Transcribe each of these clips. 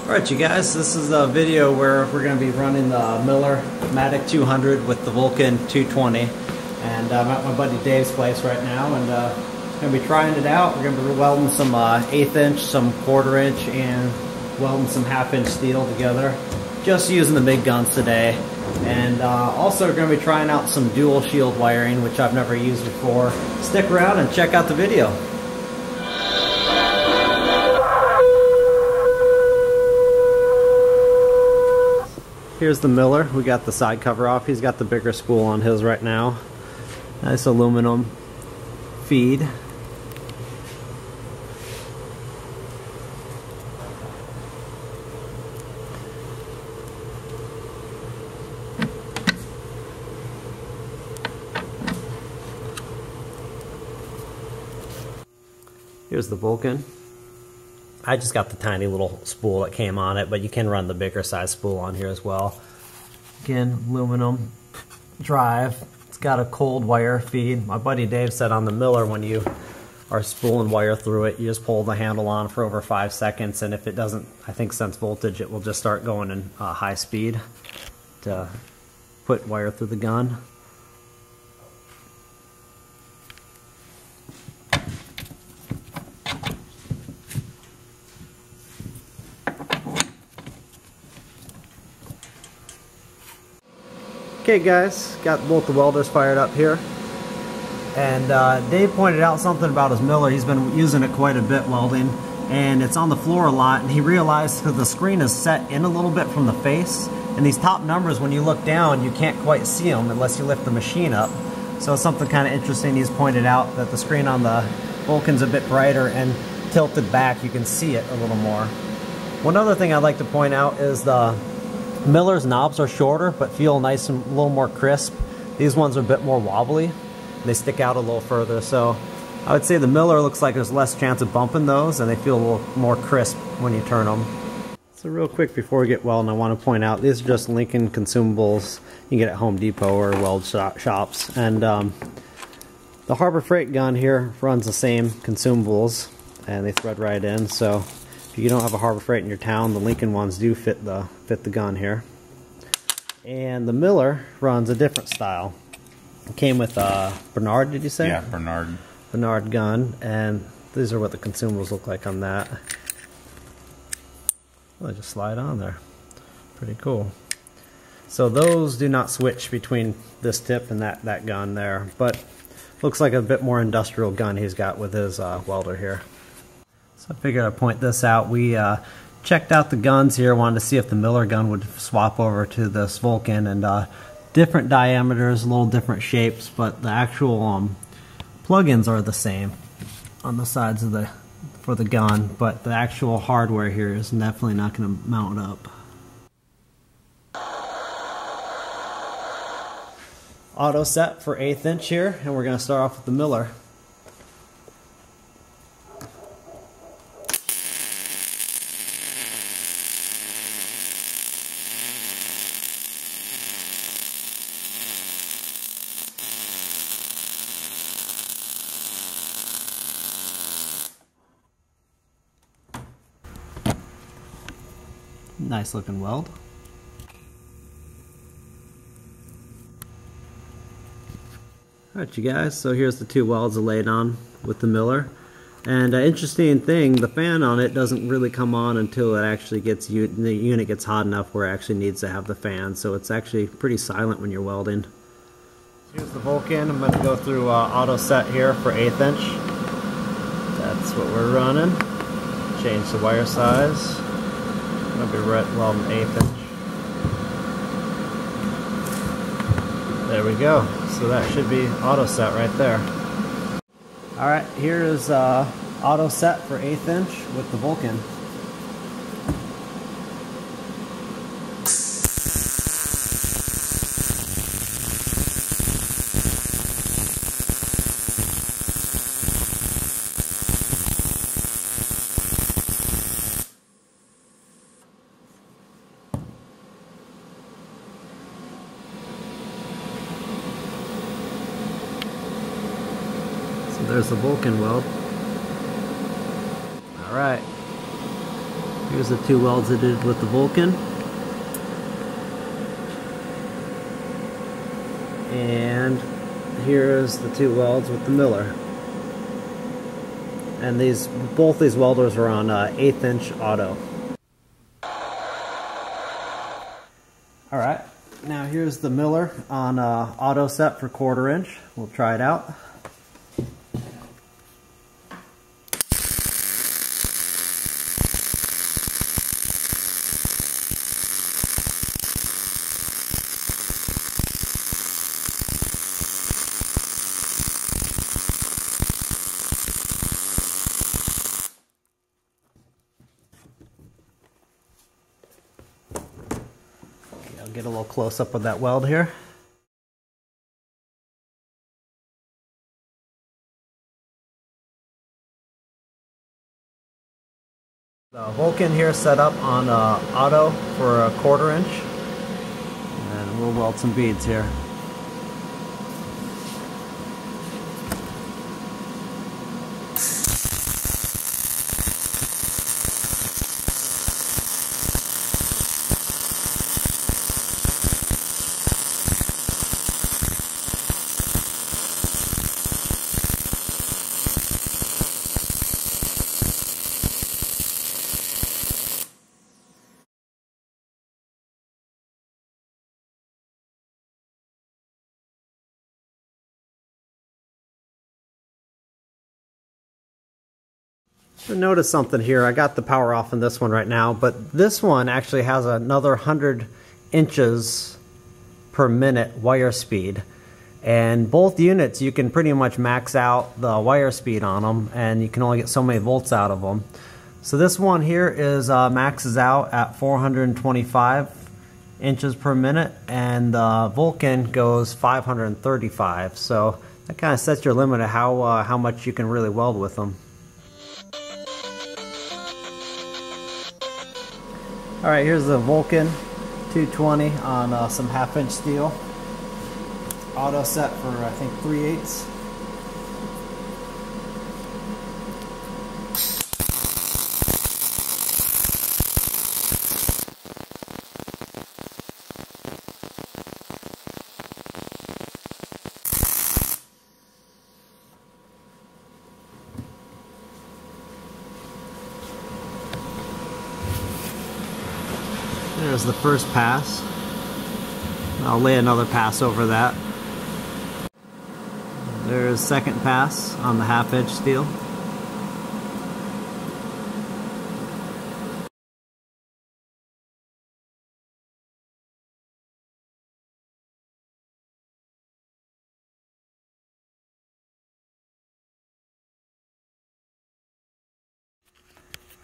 Alright you guys, this is a video where we're going to be running the Miller Multimatic 200 with the Vulcan 220, and I'm at my buddy Dave's place right now, and going to be trying it out. We're going to be welding some 1/8 inch, some 1/4 inch, and welding some 1/2 inch steel together, just using the MIG guns today. And also we're going to be trying out some dual shield wiring, which I've never used before. Stick around and check out the video. Here's the Miller. We got the side cover off. He's got the bigger spool on his right now. Nice aluminum feed. Here's the Vulcan. I just got the tiny little spool that came on it, but you can run the bigger size spool on here as well. Again, aluminum drive. It's got a cold wire feed. My buddy Dave said on the Miller, when you are spooling wire through it, you just pull the handle on for over 5 seconds, and if it doesn't, I think, sense voltage, it will just start going in high speed to put wire through the gun. Okay guys, got both the welders fired up here, and Dave pointed out something about his Miller. He's been using it quite a bit welding, and it's on the floor a lot, and he realized that the screen is set in a little bit from the face, and these top numbers, when you look down, you can't quite see them unless you lift the machine up. So it's something kind of interesting. He's pointed out that the screen on the Vulcan's a bit brighter, and tilted back you can see it a little more. One other thing I'd like to point out is the Miller's knobs are shorter but feel nice and a little more crisp. These ones are a bit more wobbly. They stick out a little further, so I would say the Miller looks like there's less chance of bumping those, and they feel a little more crisp when you turn them. So real quick before we get welding, I want to point out these are just Lincoln consumables you get at Home Depot or weld shops. And the Harbor Freight gun here runs the same consumables, and they thread right in. So if you don't have a Harbor Freight in your town, the Lincoln ones do fit the gun here. And the Miller runs a different style. It came with Bernard, did you say? Yeah, Bernard. Bernard gun, and these are what the consumables look like on that. Well, they just slide on there. Pretty cool. So those do not switch between this tip and that gun there, but looks like a bit more industrial gun he's got with his welder here. So I figured I'd point this out. We checked out the guns here, wanted to see if the Miller gun would swap over to this Vulcan, and different diameters, a little different shapes, but the actual plug-ins are the same on the sides of for the gun, but the actual hardware here is definitely not going to mount up. Auto set for 1/8 inch here, and we're going to start off with the Miller. Nice looking weld. Alright you guys, so here's the 2 welds laid on with the Miller. And interesting thing, the fan on it doesn't really come on until it actually gets, the unit gets hot enough where it actually needs to have the fan. So it's actually pretty silent when you're welding. Here's the Vulcan. I'm going to go through auto set here for 1/8 inch. That's what we're running. Change the wire size. I'm going to be welding 1/8 inch. There we go. So that should be auto set right there. Alright, here is auto set for 1/8 inch with the Vulcan. There's the Vulcan weld. Alright. Here's the 2 welds I did with the Vulcan. And here's the 2 welds with the Miller. And both these welders are on 1/8 inch auto. Alright, now here's the Miller on auto set for 1/4 inch. We'll try it out. Get a little close up with that weld here. The Vulcan here set up on auto for 1/4 inch, and we'll weld some beads here. So notice something here. I got the power off in this one right now, but this one actually has another 100 inches per minute wire speed. And both units, you can pretty much max out the wire speed on them, and you can only get so many volts out of them. So this one here is maxes out at 425 inches per minute, and the Vulcan goes 535. So that kind of sets your limit of how much you can really weld with them. Alright, here's the Vulcan 220 on some 1/2 inch steel. Auto set for I think 3/8. There's the first pass. I'll lay another pass over that. There's second pass on the 1/2 inch steel.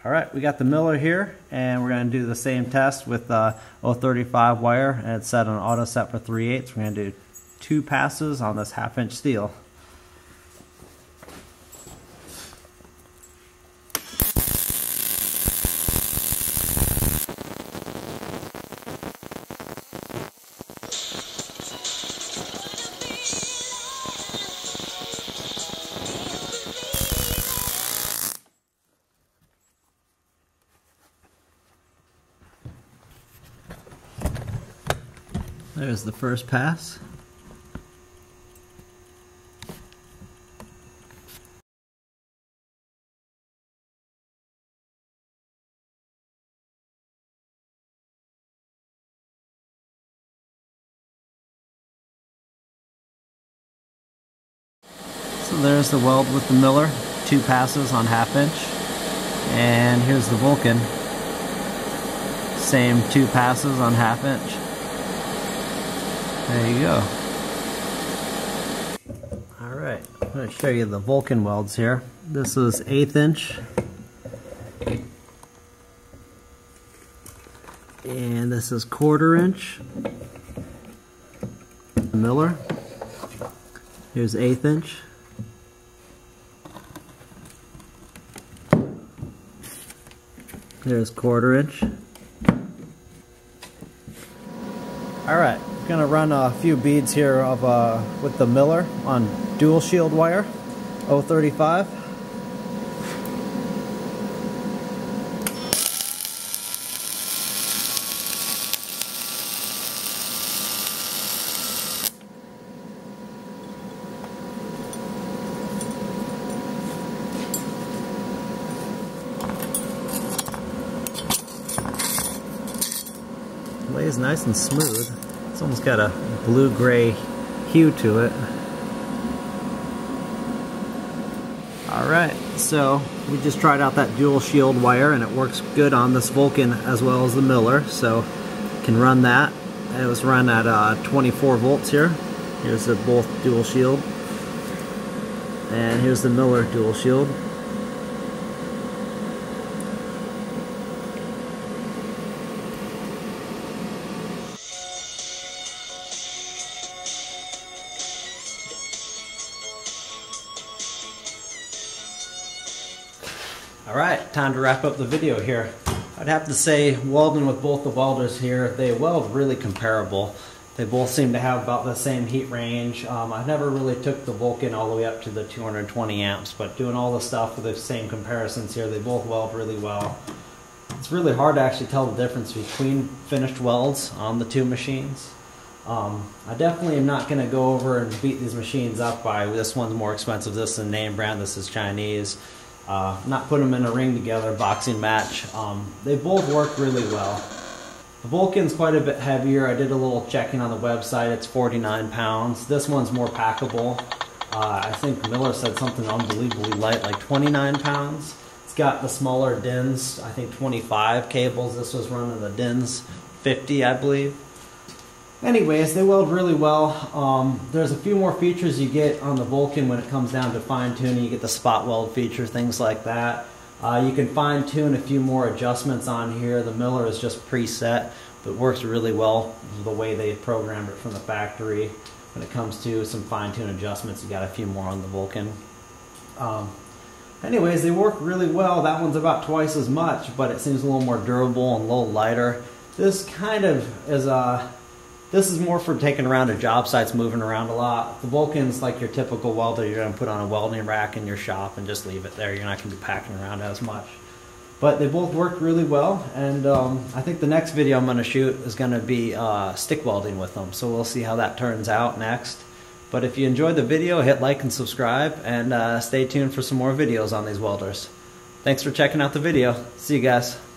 Alright, we got the Miller here, and we're going to do the same test with 035 wire, and it's set on auto set for 3/8. We're going to do 2 passes on this 1/2 inch steel. There's the first pass. So there's the weld with the Miller, 2 passes on 1/2 inch. And here's the Vulcan, same 2 passes on 1/2 inch. There you go. Alright, I'm going to show you the Vulcan welds here. This is 1/8 inch. And this is 1/4 inch. The Miller. Here's 1/8 inch. There's 1/4 inch. Alright. Going to run a few beads here of with the Miller on dual shield wire 035. stays nice and smooth. It's almost got a blue-gray hue to it. Alright, so we just tried out that dual shield wire and it works good on this Vulcan as well as the Miller, so you can run that. It was run at 24 volts here. Here's the both dual shield. And here's the Miller dual shield. Alright, time to wrap up the video here. I'd have to say, welding with both the welders here, they weld really comparable. They both seem to have about the same heat range. I never really took the Vulcan all the way up to the 220 amps, but doing all the stuff with the same comparisons here, they both weld really well. It's really hard to actually tell the difference between finished welds on the two machines. I definitely am not going to go over and beat these machines up by this one's more expensive, this is a name brand, this is Chinese. Not put them in a ring together, boxing match. They both work really well. The Vulcan's quite a bit heavier. I did a little checking on the website. It's 49 pounds. This one's more packable. I think Miller said something unbelievably light, like 29 pounds. It's got the smaller DINs, I think 25 cables. This was running the DINs 50, I believe. Anyways, they weld really well. There's a few more features you get on the Vulcan when it comes down to fine tuning. You get the spot weld feature, things like that. You can fine tune a few more adjustments on here. The Miller is just preset, but works really well the way they programmed it from the factory. When it comes to some fine tune adjustments, you got a few more on the Vulcan. Anyways, they work really well. That one's about twice as much, but it seems a little more durable and a little lighter. This kind of is this is more for taking around to job sites, moving around a lot. The Vulcan's like your typical welder. You're going to put on a welding rack in your shop and just leave it there. You're not going to be packing around as much. But they both work really well, and I think the next video I'm going to shoot is going to be stick welding with them. So we'll see how that turns out next. But if you enjoyed the video, hit like and subscribe, and stay tuned for some more videos on these welders. Thanks for checking out the video. See you guys.